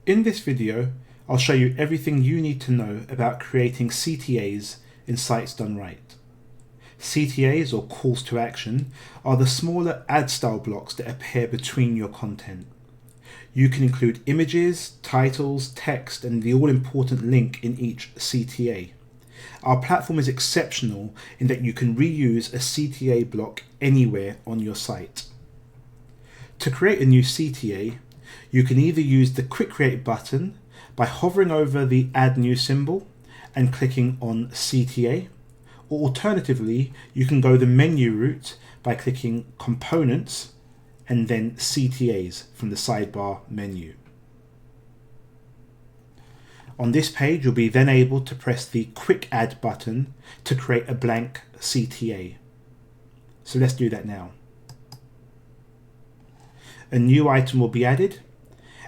In this video, I'll show you everything you need to know about creating CTAs in Sites Done Right. CTAs, or calls to action, are the smaller ad style blocks that appear between your content. You can include images, titles, text, and the all-important link in each CTA. Our platform is exceptional in that you can reuse a CTA block anywhere on your site. To create a new CTA, you can either use the Quick Create button by hovering over the Add New symbol and clicking on CTA, or alternatively, you can go the menu route by clicking Components and then CTAs from the sidebar menu. On this page, you'll be then able to press the Quick Add button to create a blank CTA. So let's do that now. A new item will be added,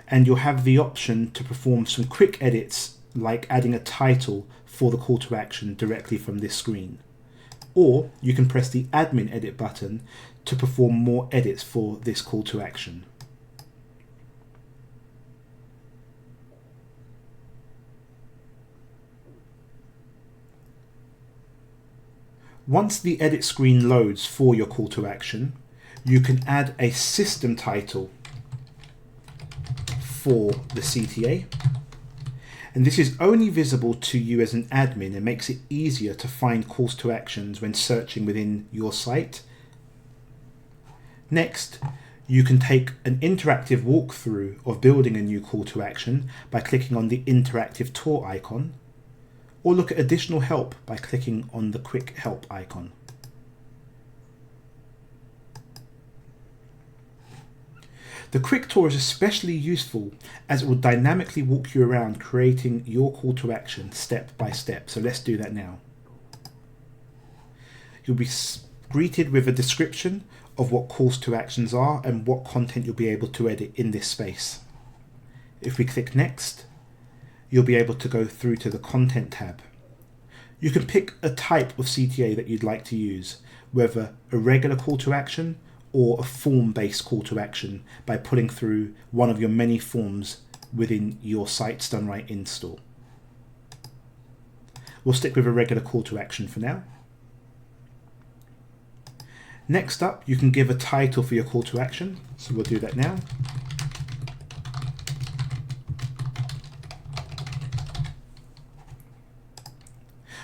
and you'll have the option to perform some quick edits like adding a title for the call to action directly from this screen. Or you can press the Admin Edit button to perform more edits for this call to action. Once the edit screen loads for your call to action, you can add a system title for the CTA, and this is only visible to you as an admin and makes it easier to find calls to actions when searching within your site. Next, you can take an interactive walkthrough of building a new call to action by clicking on the interactive tour icon, or look at additional help by clicking on the quick help icon. The quick tour is especially useful as it will dynamically walk you around creating your call to action step by step. So let's do that now. You'll be greeted with a description of what calls to actions are and what content you'll be able to edit in this space. If we click Next, you'll be able to go through to the Content tab. You can pick a type of CTA that you'd like to use, whether a regular call to action or a form-based call to action by pulling through one of your many forms within your Sites Done Right install. We'll stick with a regular call to action for now. Next up, you can give a title for your call to action, so we'll do that now.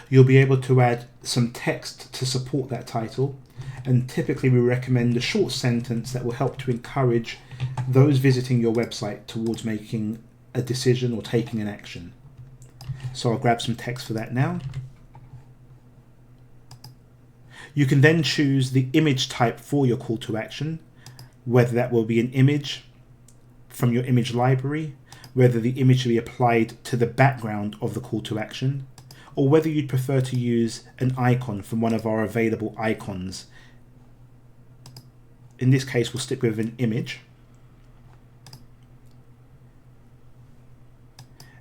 You'll be able to add some text to support that title, and typically we recommend a short sentence that will help to encourage those visiting your website towards making a decision or taking an action. So I'll grab some text for that now. You can then choose the image type for your call to action, whether that will be an image from your image library, whether the image should be applied to the background of the call to action, or whether you'd prefer to use an icon from one of our available icons. In this case, we'll stick with an image.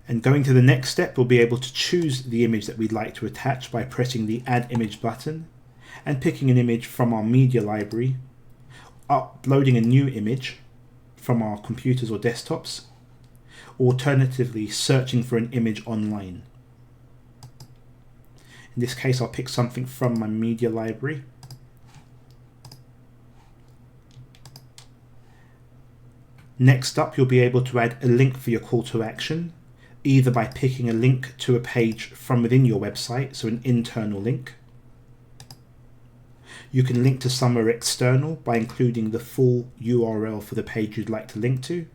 And going to the next step, we'll be able to choose the image that we'd like to attach by pressing the Add Image button and picking an image from our media library, uploading a new image from our computers or desktops, or alternatively searching for an image online. In this case, I'll pick something from my media library. Next up, you'll be able to add a link for your call to action, either by picking a link to a page from within your website, so an internal link. You can link to somewhere external by including the full URL for the page you'd like to link to,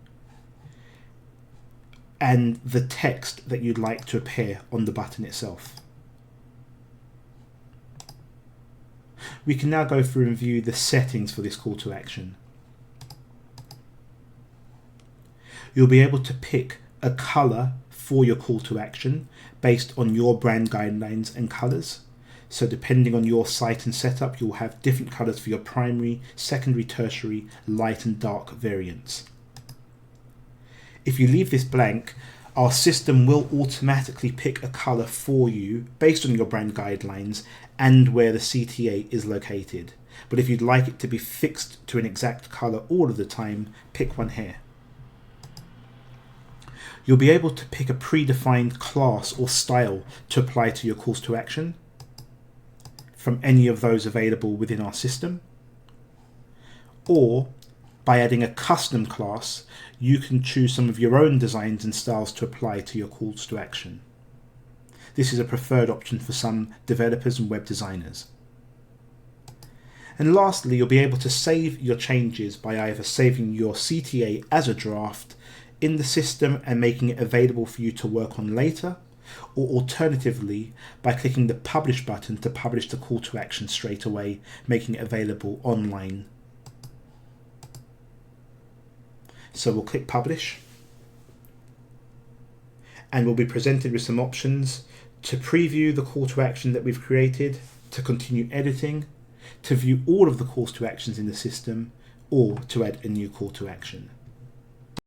and the text that you'd like to appear on the button itself. We can now go through and view the settings for this call to action. You'll be able to pick a color for your call to action based on your brand guidelines and colors. So depending on your site and setup, you'll have different colors for your primary, secondary, tertiary, light and dark variants. If you leave this blank, our system will automatically pick a color for you based on your brand guidelines and where the CTA is located. but if you'd like it to be fixed to an exact color all of the time, pick one here. You'll be able to pick a predefined class or style to apply to your calls to action from any of those available within our system, or by adding a custom class, you can choose some of your own designs and styles to apply to your calls to action. This is a preferred option for some developers and web designers. And lastly, you'll be able to save your changes by either saving your CTA as a draft in the system and making it available for you to work on later, or alternatively by clicking the publish button to publish the call to action straight away, making it available online. So we'll click publish, and we'll be presented with some options to preview the call to action that we've created, to continue editing, to view all of the calls to actions in the system, or to add a new call to action.